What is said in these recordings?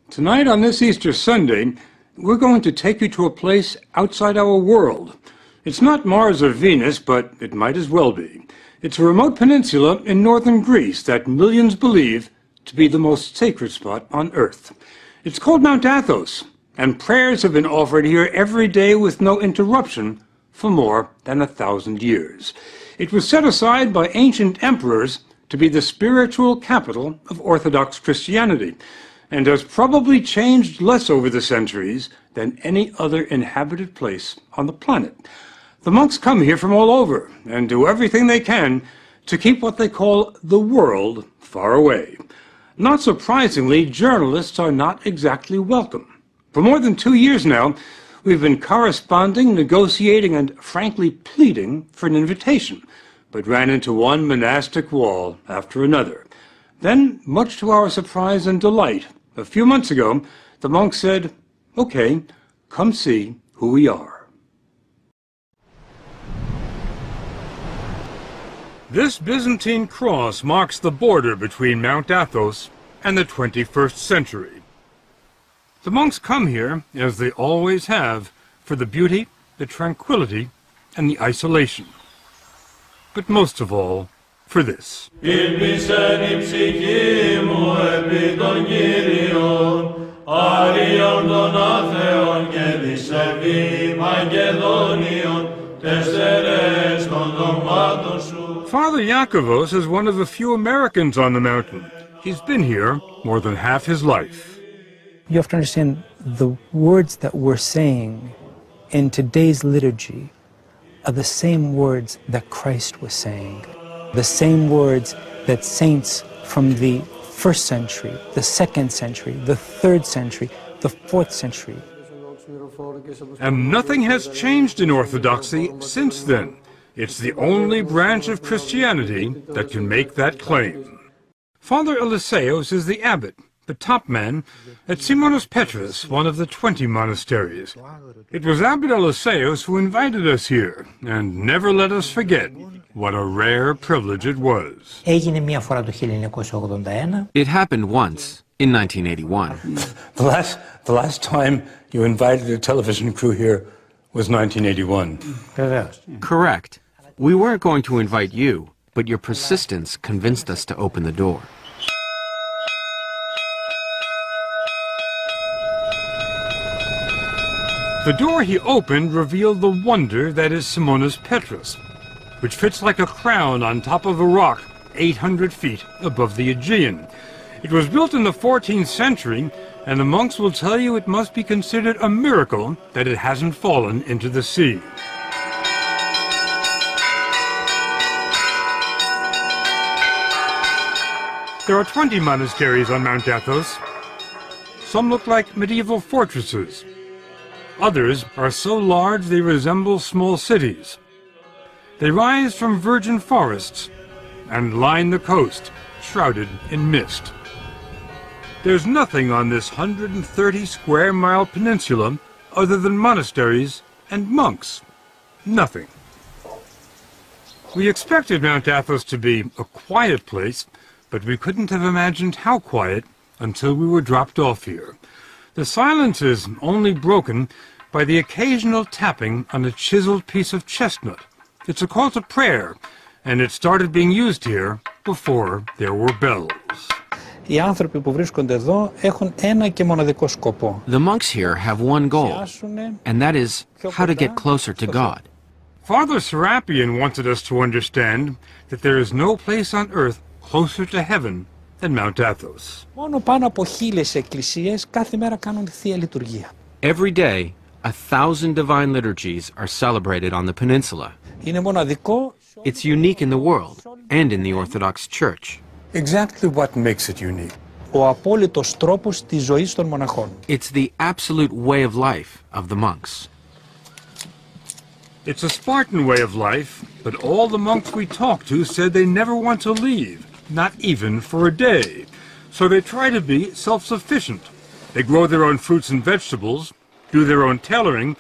Tonight on this Easter Sunday, we're going to take you to a place outside our world. It's not Mars or Venus, but it might as well be. It's a remote peninsula in northern Greece that millions believe to be the most sacred spot on Earth. It's called Mount Athos, and prayers have been offered here every day with no interruption for more than 1,000 years. It was set aside by ancient emperors to be the spiritual capital of Orthodox Christianity, and has probably changed less over the centuries than any other inhabited place on the planet. The monks come here from all over and do everything they can to keep what they call the world far away. Not surprisingly, journalists are not exactly welcome. For more than 2 years now, we've been corresponding, negotiating, and frankly pleading for an invitation, but ran into one monastic wall after another. Then, much to our surprise and delight, a few months ago, the monks said, "Okay, come see who we are." This Byzantine cross marks the border between Mount Athos and the 21st century. The monks come here, as they always have, for the beauty, the tranquility, and the isolation. But most of all, for this. Father Yakovos is one of the few Americans on the mountain. He's been here more than half his life. You have to understand the words that we're saying in today's liturgy are the same words that Christ was saying. The same words that saints from the 1st century, the 2nd century, the 3rd century, the 4th century. And nothing has changed in Orthodoxy since then. It's the only branch of Christianity that can make that claim. Father Eliseos is the abbot, the top man, at Simonos Petros, one of the 20 monasteries. It was Abbot Eliseos who invited us here, and never let us forget what a rare privilege it was. It happened once, in 1981. The last time you invited a television crew here was 1981. Correct. We weren't going to invite you, but your persistence convinced us to open the door. The door he opened revealed the wonder that is Simonos Petros, which fits like a crown on top of a rock 800 feet above the Aegean. It was built in the 14th century, and the monks will tell you it must be considered a miracle that it hasn't fallen into the sea. There are 20 monasteries on Mount Athos. Some look like medieval fortresses. Others are so large they resemble small cities. They rise from virgin forests and line the coast, shrouded in mist. There's nothing on this 130-square-mile peninsula other than monasteries and monks. Nothing. We expected Mount Athos to be a quiet place, but we couldn't have imagined how quiet until we were dropped off here. The silence is only broken by the occasional tapping on a chiseled piece of chestnut. It's a call to prayer, and it started being used here before there were bells. The monks here have one goal, and that is how to get closer to God. Father Serapion wanted us to understand that there is no place on earth closer to heaven than Mount Athos. Every day, 1,000 divine liturgies are celebrated on the peninsula. It's unique in the world and in the Orthodox Church. Exactly what makes it unique? It's the absolute way of life of the monks. It's a Spartan way of life, but all the monks we talked to said they never want to leave, not even for a day. So they try to be self-sufficient. They grow their own fruits and vegetables, do their own tailoring,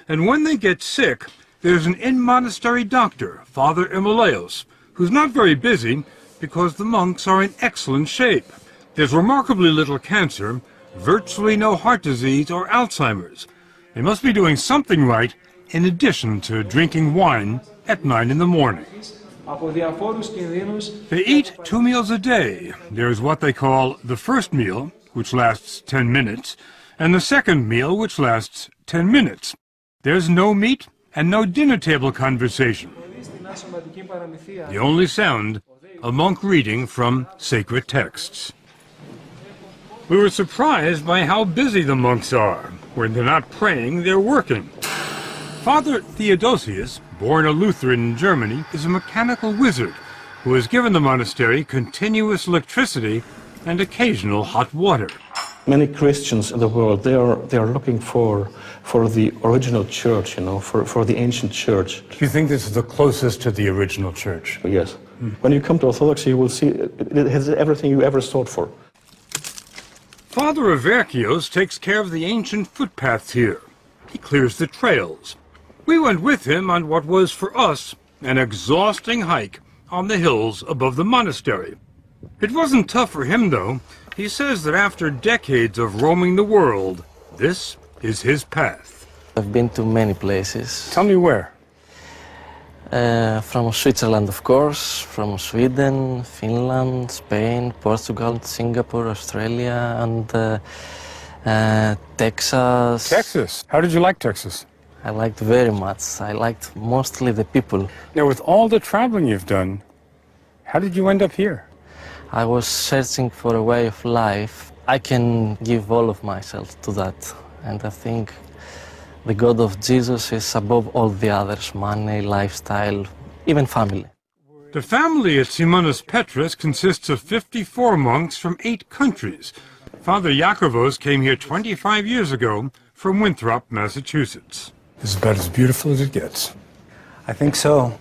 and when they get sick, there's an in-monastery doctor, Father Emeleos, who's not very busy because the monks are in excellent shape. There's remarkably little cancer, virtually no heart disease or Alzheimer's. They must be doing something right in addition to drinking wine at 9 in the morning. They eat 2 meals a day. There's what they call the first meal, which lasts 10 minutes, and the second meal, which lasts 10 minutes. There's no meat and no dinner table conversation. The only sound, a monk reading from sacred texts. We were surprised by how busy the monks are. When they're not praying, they're working. Father Theodosius, born a Lutheran in Germany, is a mechanical wizard who has given the monastery continuous electricity and occasional hot water. Many Christians in the world, they are looking for the original church, for the ancient church. Do you think this is the closest to the original church? Yes. When you come to Orthodoxy, you will see it has everything you ever sought for. Father Averkios takes care of the ancient footpaths here. He clears the trails. We went with him on what was, for us, an exhausting hike on the hills above the monastery. It wasn't tough for him, though. He says that after decades of roaming the world, this is his path. I've been to many places. Tell me where. From Switzerland, of course, from Sweden, Finland, Spain, Portugal, Singapore, Australia, and Texas. Texas. How did you like Texas? I liked very much. I liked mostly the people. Now, with all the traveling you've done, how did you end up here? I was searching for a way of life. I can give all of myself to that. And I think the God of Jesus is above all the others, money, lifestyle, even family. The family at Simonas Petrus consists of 54 monks from 8 countries. Father Yakovos came here 25 years ago from Winthrop, Massachusetts. This is about as beautiful as it gets. I think so.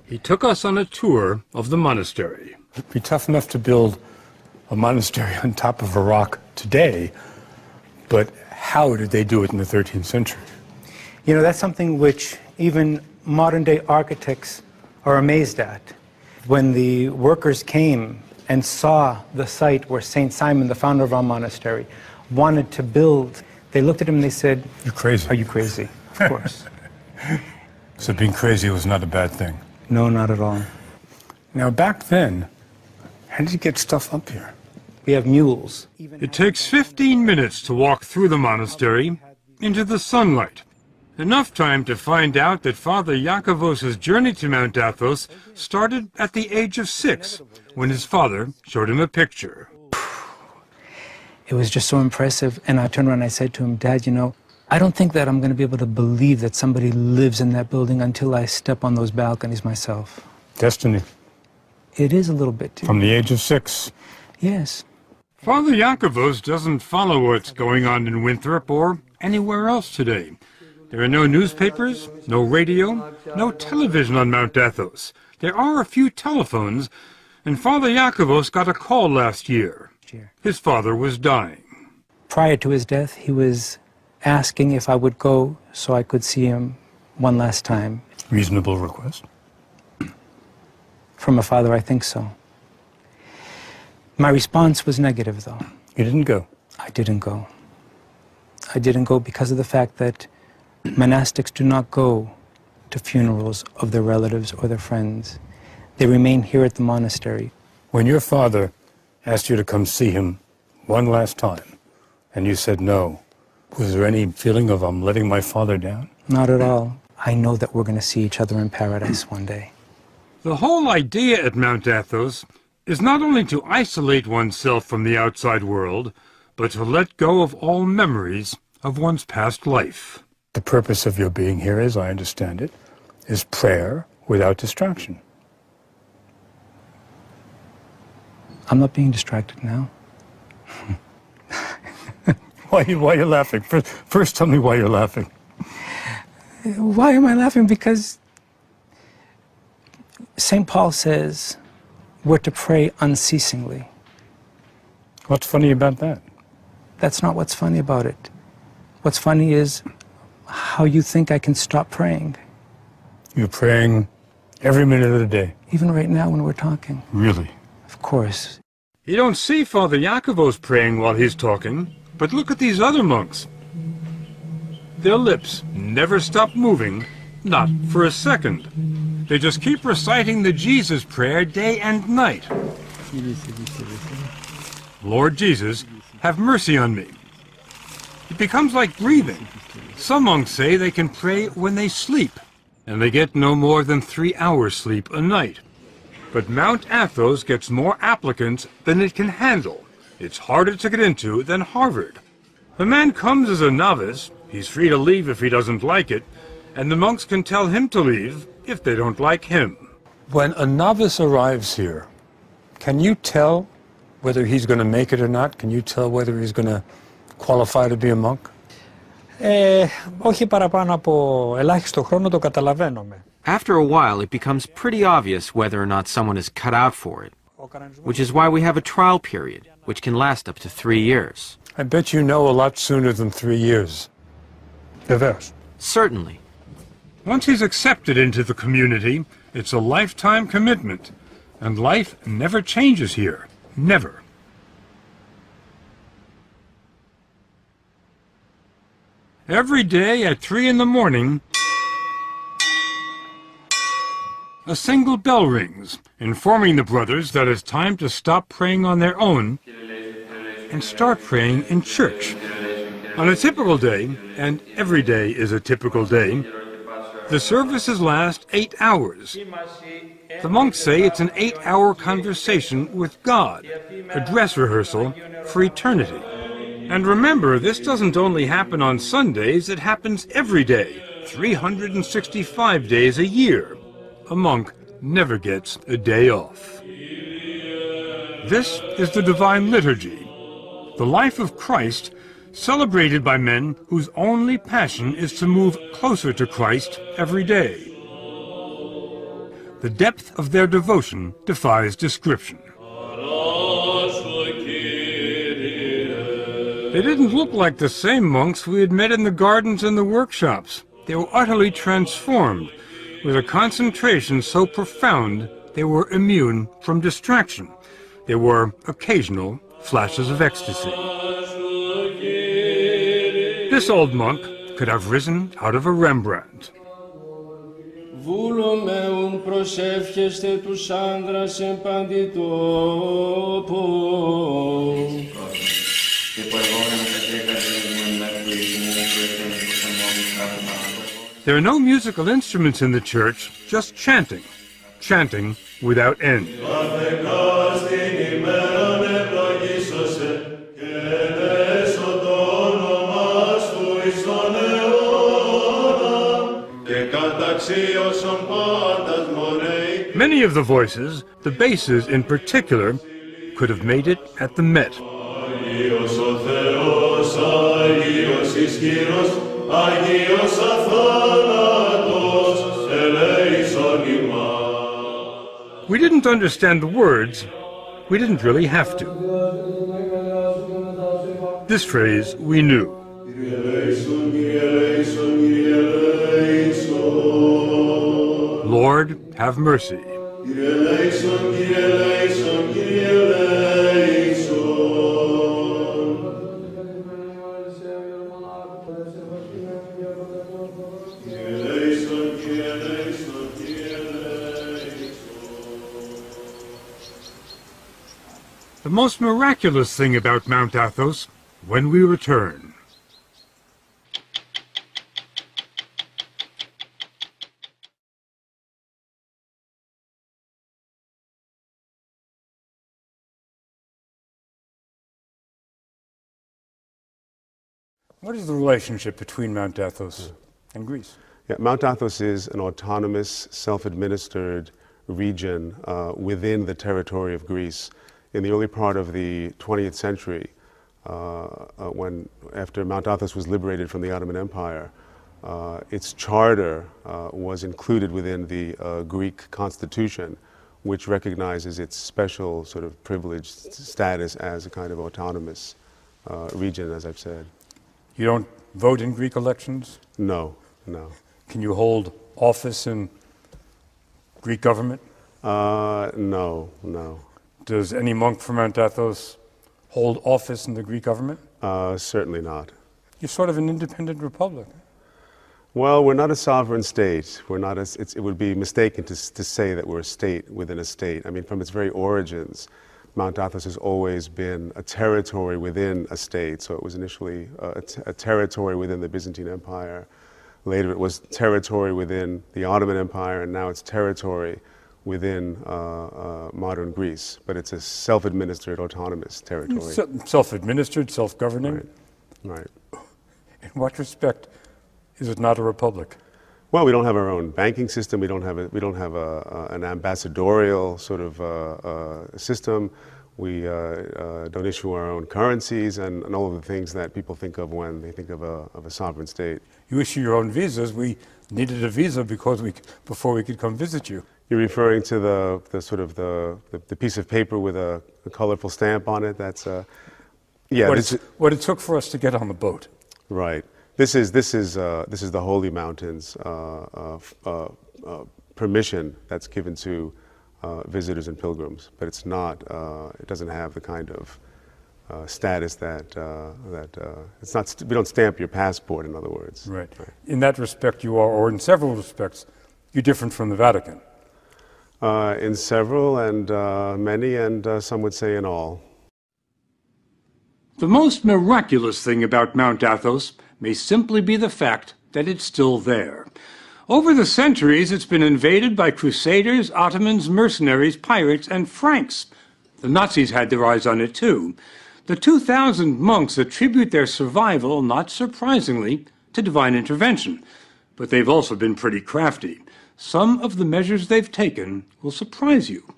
He took us on a tour of the monastery. It'd be tough enough to build a monastery on top of a rock today, but how did they do it in the 13th century? You know, that's something which even modern-day architects are amazed at. When the workers came and saw the site where St. Simon, the founder of our monastery, wanted to build, they looked at him and they said, "You're crazy." "Are you crazy?" Of course. So being crazy was not a bad thing? No, not at all. Now, back then, how did you get stuff up here? We have mules. It takes 15 minutes to walk through the monastery into the sunlight. Enough time to find out that Father Yakovos' journey to Mount Athos started at the age of 6, when his father showed him a picture. It was just so impressive, and I turned around and I said to him, "Dad, you know, I don't think that I'm going to be able to believe that somebody lives in that building until I step on those balconies myself." Destiny. It is a little bit, too. From the age of 6. Yes. Father Yakovos doesn't follow what's going on in Winthrop or anywhere else today. There are no newspapers, no radio, no television on Mount Athos. There are a few telephones, and Father Yakovos got a call last year. His father was dying. Prior to his death, he was asking if I would go so I could see him one last time. Reasonable request. From a father, I think so. My response was negative, though. You didn't go? I didn't go. I didn't go because of the fact that monastics do not go to funerals of their relatives or their friends. They remain here at the monastery. When your father asked you to come see him one last time, and you said no, was there any feeling of I'm letting my father down? Not at all. I know that we're going to see each other in paradise one day. The whole idea at Mount Athos is not only to isolate oneself from the outside world, but to let go of all memories of one's past life. The purpose of your being here, as I understand it, is prayer without distraction. I'm not being distracted now. Why are you laughing? First, tell me why you're laughing. Why am I laughing? Because St. Paul says we're to pray unceasingly. What's funny about that? That's not what's funny about it. What's funny is how you think I can stop praying. You're praying every minute of the day. Even right now when we're talking. Really? Of course. You don't see Father Yakovos praying while he's talking, But look at these other monks. Their lips never stop moving, not for a second. They just keep reciting the Jesus prayer day and night. Lord Jesus, have mercy on me. It becomes like breathing. Some monks say they can pray when they sleep, and they get no more than 3 hours sleep a night. But Mount Athos gets more applicants than it can handle. It's harder to get into than Harvard. The man comes as a novice. He's free to leave if he doesn't like it, and the monks can tell him to leave if they don't like him. When a novice arrives here, can you tell whether he's going to make it or not? Can you tell whether he's going to qualify to be a monk? Όχι παραπάνω από ελάχιστο χρόνο το καταλαβαίνουμε. After a while, it becomes pretty obvious whether or not someone is cut out for it, which is why we have a trial period, which can last up to 3 years. I bet you know a lot sooner than 3 years. Certainly. Once he's accepted into the community, it's a lifetime commitment, and life never changes here. Never. Every day at 3 in the morning, a single bell rings, informing the brothers that it's time to stop praying on their own and start praying in church. On a typical day, and every day is a typical day, the services last 8 hours. The monks say it's an 8-hour conversation with God, a dress rehearsal for eternity. And remember, this doesn't only happen on Sundays, it happens every day, 365 days a year. A monk never gets a day off. This is the Divine Liturgy, the life of Christ celebrated by men whose only passion is to move closer to Christ every day. The depth of their devotion defies description. They didn't look like the same monks we had met in the gardens and the workshops. They were utterly transformed, with a concentration so profound they were immune from distraction. There were occasional flashes of ecstasy. This old monk could have risen out of a Rembrandt. There are no musical instruments in the church, just chanting. Chanting without end. Many of the voices, the basses in particular, could have made it at the Met. We didn't understand the words. We didn't really have to. This phrase we knew. Lord, have mercy. The most miraculous thing about Mount Athos, when we return. What is the relationship between Mount Athos and Greece? Yeah, Mount Athos is an autonomous, self-administered region within the territory of Greece. In the early part of the 20th century, after Mount Athos was liberated from the Ottoman Empire, its charter was included within the Greek constitution, which recognizes its special sort of privileged status as a kind of autonomous region, as I've said. You don't vote in Greek elections? No, no. Can you hold office in Greek government? No, no. Does any monk from Mount Athos hold office in the Greek government? Certainly not. You're sort of an independent republic. Well, we're not a sovereign state. We're not it would be mistaken to say that we're a state within a state. I mean, from its very origins, Mount Athos has always been a territory within a state. So it was initially a territory within the Byzantine Empire. Later it was territory within the Ottoman Empire, and now it's territory within modern Greece. But it's a self-administered, autonomous territory. Self-administered, self-governing? Right. In what respect is it not a republic? Well, we don't have our own banking system. We don't have an ambassadorial sort of system. We don't issue our own currencies and all of the things that people think of when they think of a sovereign state. You issue your own visas. We needed a visa before we could come visit you. You're referring to the piece of paper with a colorful stamp on it. That's yeah. What it took for us to get on the boat. Right. This is the Holy Mountains permission that's given to visitors and pilgrims, but it's not. It doesn't have the kind of status that it's not. We don't stamp your passport, in other words. Right. In that respect, you are, or in several respects, you're different from the Vatican. In several and many, and some would say in all. The most miraculous thing about Mount Athos may simply be the fact that it's still there. Over the centuries, it's been invaded by crusaders, Ottomans, mercenaries, pirates, and Franks. The Nazis had their eyes on it too. The 2,000 monks attribute their survival, not surprisingly, to divine intervention. But they've also been pretty crafty. Some of the measures they've taken will surprise you.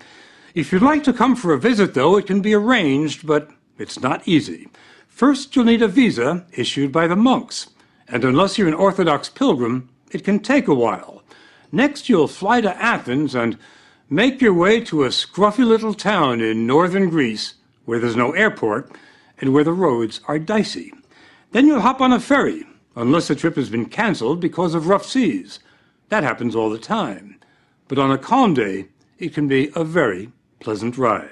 If you'd like to come for a visit, though, it can be arranged, but it's not easy. First, you'll need a visa issued by the monks, and unless you're an Orthodox pilgrim, it can take a while. Next, you'll fly to Athens and make your way to a scruffy little town in northern Greece where there's no airport and where the roads are dicey. Then you'll hop on a ferry, unless the trip has been canceled because of rough seas. That happens all the time. But on a calm day, it can be a very pleasant ride.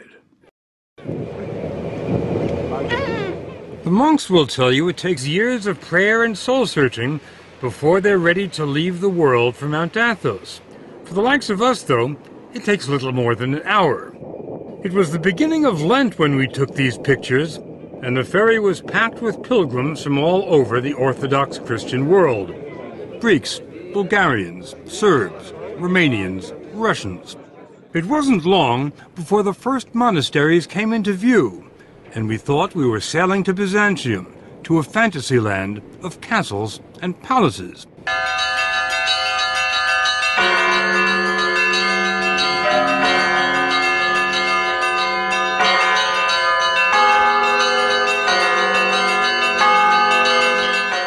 The monks will tell you it takes years of prayer and soul-searching before they're ready to leave the world for Mount Athos. For the likes of us, though, it takes little more than an hour. It was the beginning of Lent when we took these pictures, and the ferry was packed with pilgrims from all over the Orthodox Christian world. Greeks, Bulgarians, Serbs, Romanians, Russians. It wasn't long before the first monasteries came into view, and we thought we were sailing to Byzantium, to a fantasy land of castles and palaces.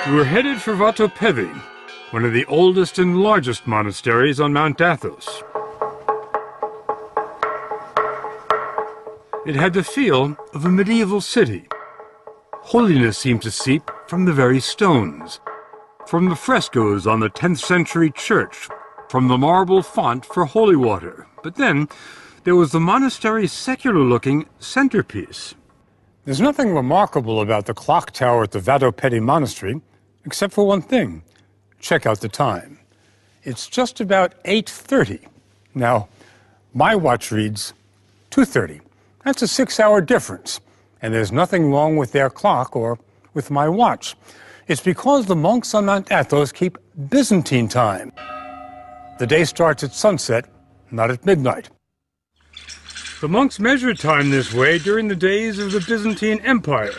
We were headed for Vatopedi, one of the oldest and largest monasteries on Mount Athos. It had the feel of a medieval city. Holiness seemed to seep from the very stones, from the frescoes on the 10th century church, from the marble font for holy water. But then there was the monastery's secular-looking centerpiece. There's nothing remarkable about the clock tower at the Vatopedi Monastery, except for one thing. Check out the time. It's just about 8:30. Now, my watch reads 2:30. That's a 6-hour difference, and there's nothing wrong with their clock or with my watch. It's because the monks on Mount Athos keep Byzantine time. The day starts at sunset, not at midnight. The monks measured time this way during the days of the Byzantine Empire.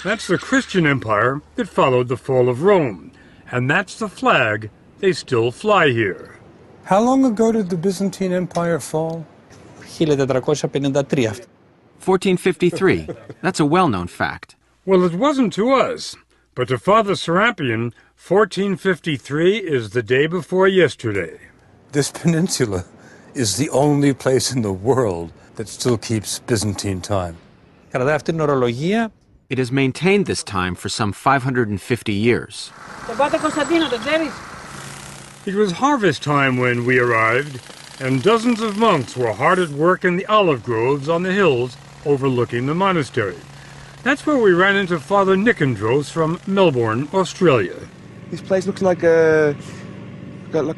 That's the Christian empire that followed the fall of Rome, and that's the flag they still fly here. How long ago did the Byzantine Empire fall? 1453. 1453. That's a well-known fact. Well, it wasn't to us, but to Father Serapion, 1453 is the day before yesterday. This peninsula is the only place in the world that still keeps Byzantine time. It has maintained this time for some 550 years. It was harvest time when we arrived, and dozens of monks were hard at work in the olive groves on the hills overlooking the monastery. That's where we ran into Father Nicandros from Melbourne, Australia. This place looks like a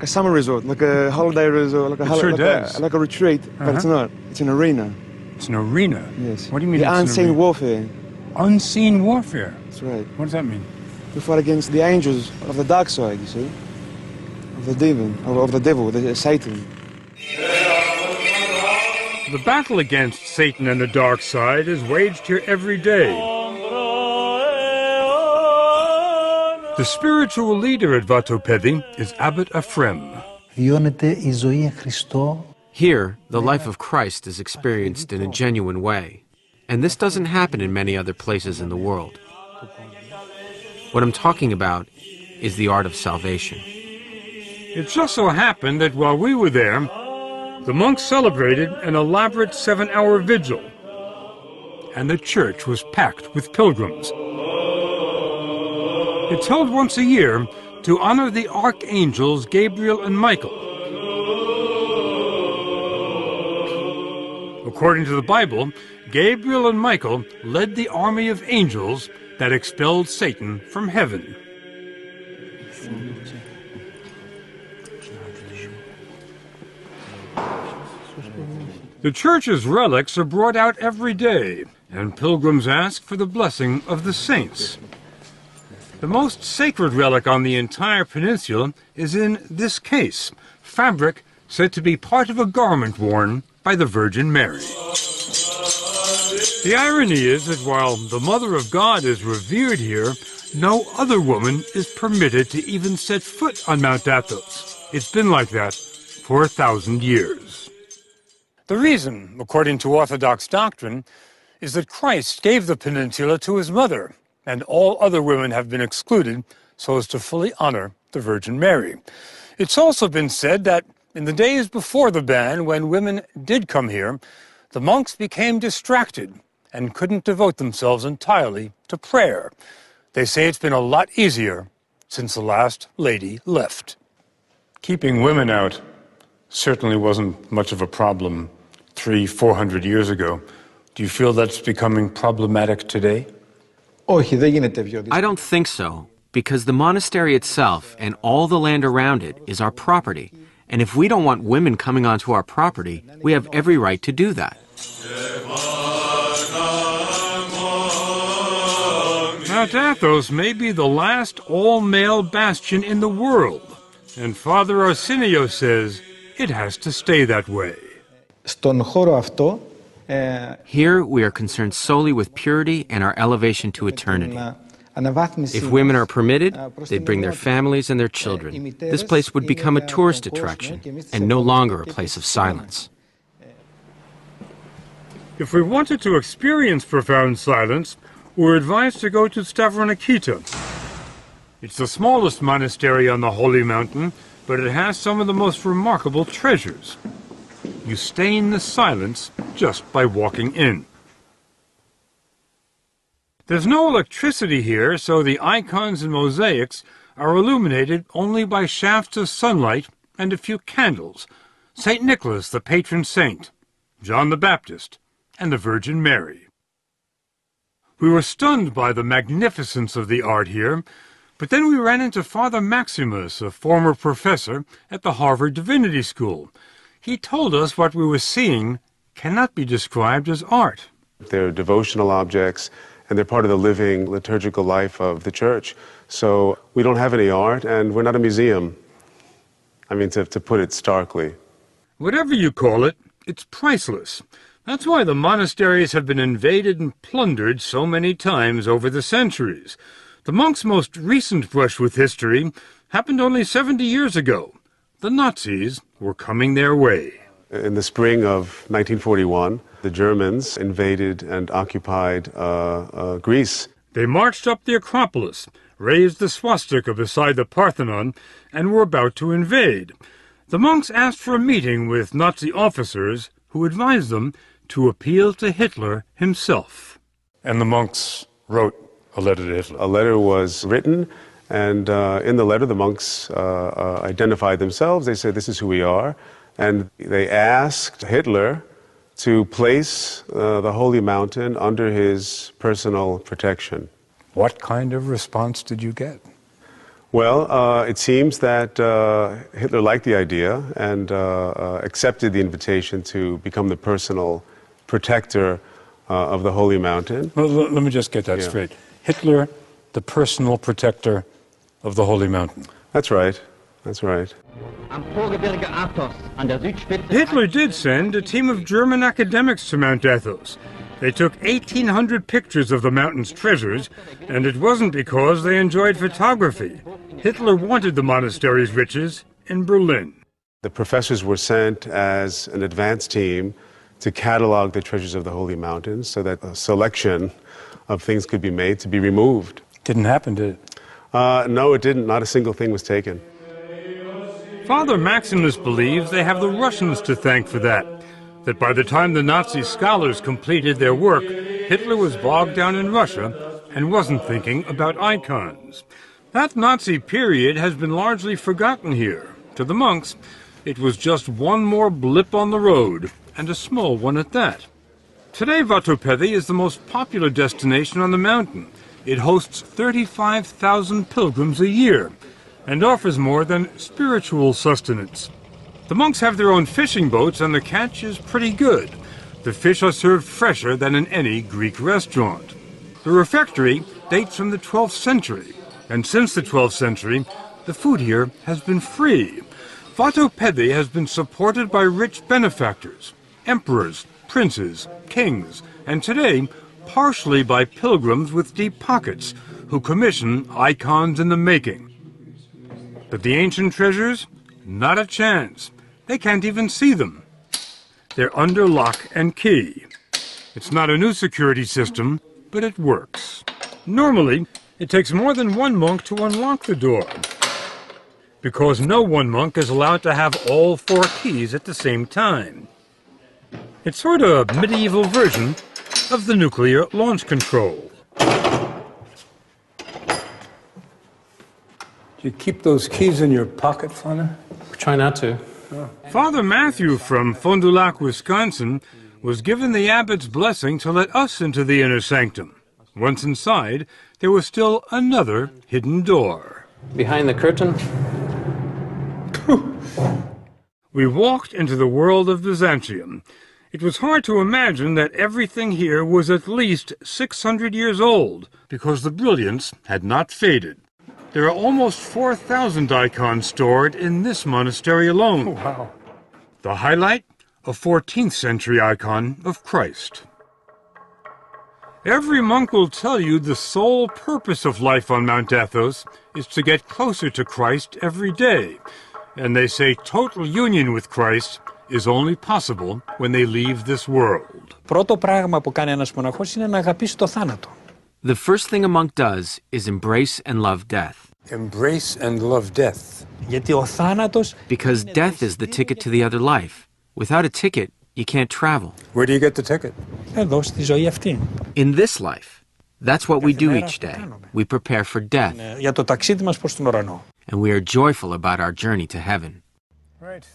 summer resort, like a holiday resort, like a retreat, but it's not. It's an arena. It's an arena? Yes. What do you mean? The unseen warfare. Unseen warfare? That's right. What does that mean? We fight against the angels of the dark side, you see, of the demon, of the devil, Satan. The battle against Satan and the dark side is waged here every day. The spiritual leader at Vatopedi is Abbot Ephraim. Here, the life of Christ is experienced in a genuine way, and this doesn't happen in many other places in the world. What I'm talking about is the art of salvation. It just so happened that while we were there, the monks celebrated an elaborate 7-hour vigil, and the church was packed with pilgrims. It's held once a year to honor the archangels Gabriel and Michael. According to the Bible, Gabriel and Michael led the army of angels that expelled Satan from heaven. The church's relics are brought out every day, and pilgrims ask for the blessing of the saints. The most sacred relic on the entire peninsula is in this case, fabric said to be part of a garment worn by the Virgin Mary. The irony is that while the Mother of God is revered here, no other woman is permitted to even set foot on Mount Athos. It's been like that for 1,000 years. The reason, according to Orthodox doctrine, is that Christ gave the peninsula to his mother, and all other women have been excluded so as to fully honor the Virgin Mary. It's also been said that in the days before the ban, when women did come here, the monks became distracted and couldn't devote themselves entirely to prayer. They say it's been a lot easier since the last lady left. Keeping women out certainly wasn't much of a problem 300-400 years ago. Do you feel that's becoming problematic today? I don't think so, because the monastery itself and all the land around it is our property. And if we don't want women coming onto our property, we have every right to do that. Mount Athos may be the last all-male bastion in the world, and Father Arsenio says it has to stay that way. Here we are concerned solely with purity and our elevation to eternity. If women are permitted, they'd bring their families and their children. This place would become a tourist attraction and no longer a place of silence. If we wanted to experience profound silence, we're advised to go to Stavronikita. It's the smallest monastery on the Holy Mountain, but it has some of the most remarkable treasures. You stain the silence just by walking in. There's no electricity here, so the icons and mosaics are illuminated only by shafts of sunlight and a few candles. St. Nicholas, the patron saint, John the Baptist, and the Virgin Mary. We were stunned by the magnificence of the art here, but then we ran into Father Maximus, a former professor at the Harvard Divinity School. He told us what we were seeing cannot be described as art. They're devotional objects, and they're part of the living liturgical life of the church. So we don't have any art, and we're not a museum. I mean, to put it starkly. Whatever you call it, it's priceless. That's why the monasteries have been invaded and plundered so many times over the centuries. The monks' most recent brush with history happened only 70 years ago. The Nazis were coming their way. In the spring of 1941, the Germans invaded and occupied Greece. They marched up the Acropolis, raised the swastika beside the Parthenon, and were about to invade. The monks asked for a meeting with Nazi officers who advised them to appeal to Hitler himself. And the monks wrote a letter to Hitler. A letter was written, and in the letter the monks identified themselves. They said, "This is who we are." And they asked Hitler to place the holy mountain under his personal protection. What kind of response did you get? Well, it seems that Hitler liked the idea and accepted the invitation to become the personal protector of the holy mountain. Well, let me just get that straight. Hitler, the personal protector of the holy mountain. That's right. That's right. Hitler did send a team of German academics to Mount Athos. They took 1,800 pictures of the mountain's treasures, and it wasn't because they enjoyed photography. Hitler wanted the monastery's riches in Berlin. The professors were sent as an advance team to catalog the treasures of the holy mountains so that a selection of things could be made to be removed. Didn't happen, did it? No, it didn't. Not a single thing was taken. Father Maximus believes they have the Russians to thank for that by the time the Nazi scholars completed their work, Hitler was bogged down in Russia and wasn't thinking about icons. That Nazi period has been largely forgotten here. To the monks, it was just one more blip on the road, and a small one at that. Today, Vatopedi is the most popular destination on the mountain. It hosts 35,000 pilgrims a year and offers more than spiritual sustenance. The monks have their own fishing boats, and the catch is pretty good. The fish are served fresher than in any Greek restaurant. The refectory dates from the 12th century, and since the 12th century, the food here has been free. Vatopedi has been supported by rich benefactors, emperors, princes, kings, and today, partially by pilgrims with deep pockets who commission icons in the making. But the ancient treasures? Not a chance. They can't even see them. They're under lock and key. It's not a new security system, but it works. Normally, it takes more than one monk to unlock the door, because no one monk is allowed to have all 4 keys at the same time. It's sort of a medieval version of the nuclear launch control. Do you keep those keys in your pocket, Father? Try not to. Father Matthew from Fond du Lac, Wisconsin, was given the abbot's blessing to let us into the inner sanctum. Once inside, there was still another hidden door. Behind the curtain? We walked into the world of Byzantium. It was hard to imagine that everything here was at least 600 years old, because the brilliance had not faded. There are almost 4,000 icons stored in this monastery alone. Oh, wow. The highlight? A 14th century icon of Christ. Every monk will tell you the sole purpose of life on Mount Athos is to get closer to Christ every day. And they say total union with Christ is only possible when they leave this world. Πρώτο πράγμα που κάνει ένας μοναχός είναι να αγαπήσει το θάνατο. The first thing a monk does is embrace and love death. Embrace and love death. Γιατί ο θάνατος... Because death is the ticket to the other life. Without a ticket, you can't travel. Where do you get the ticket? Εδώ, στη ζωή αυτή. In this life, that's what we do each day. We prepare for death. Για το ταξίδι μας προς τον ουρανό. And we are joyful about our journey to heaven.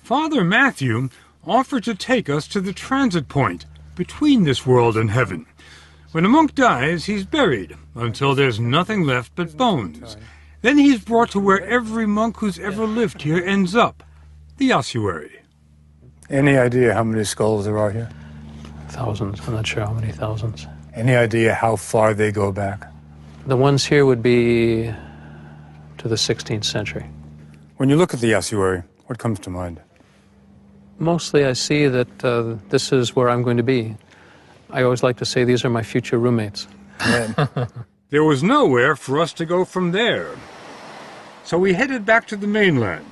Father Matthew offered to take us to the transit point between this world and heaven. When a monk dies, he's buried until there's nothing left but bones. Then he's brought to where every monk who's ever lived here ends up, the ossuary. Any idea how many skulls there are here? Thousands. I'm not sure how many thousands. Any idea how far they go back? The ones here would be to the 16th century. When you look at the ossuary, what comes to mind? Mostly I see that this is where I'm going to be. I always like to say these are my future roommates. There was nowhere for us to go from there. So we headed back to the mainland.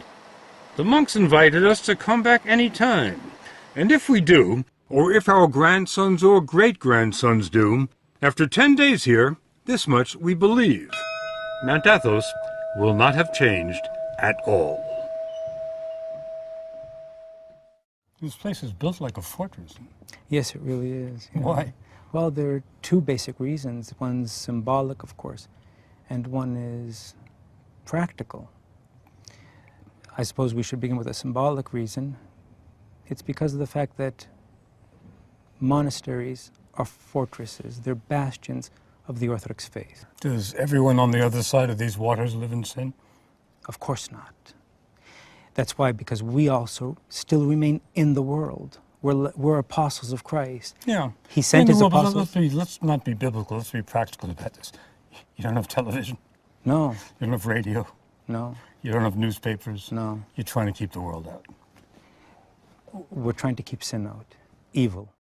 The monks invited us to come back any time. And if we do, or if our grandsons or great-grandsons do, after 10 days here, this much we believe. Mount Athos will not have changed at all. This place is built like a fortress. Yes, it really is. Yeah. Why? Well, there are 2 basic reasons. One's symbolic, of course, and one is practical. I suppose we should begin with a symbolic reason. It's because of the fact that monasteries are fortresses. They're bastions of the Orthodox faith. Does everyone on the other side of these waters live in sin? Of course not. That's why, because we also still remain in the world. We're apostles of Christ. Yeah. He sent his apostles. Let's not be biblical. Let's be practical about this. You don't have television. No. You don't have radio. No. You don't have newspapers. No. You're trying to keep the world out. We're trying to keep sin out, evil.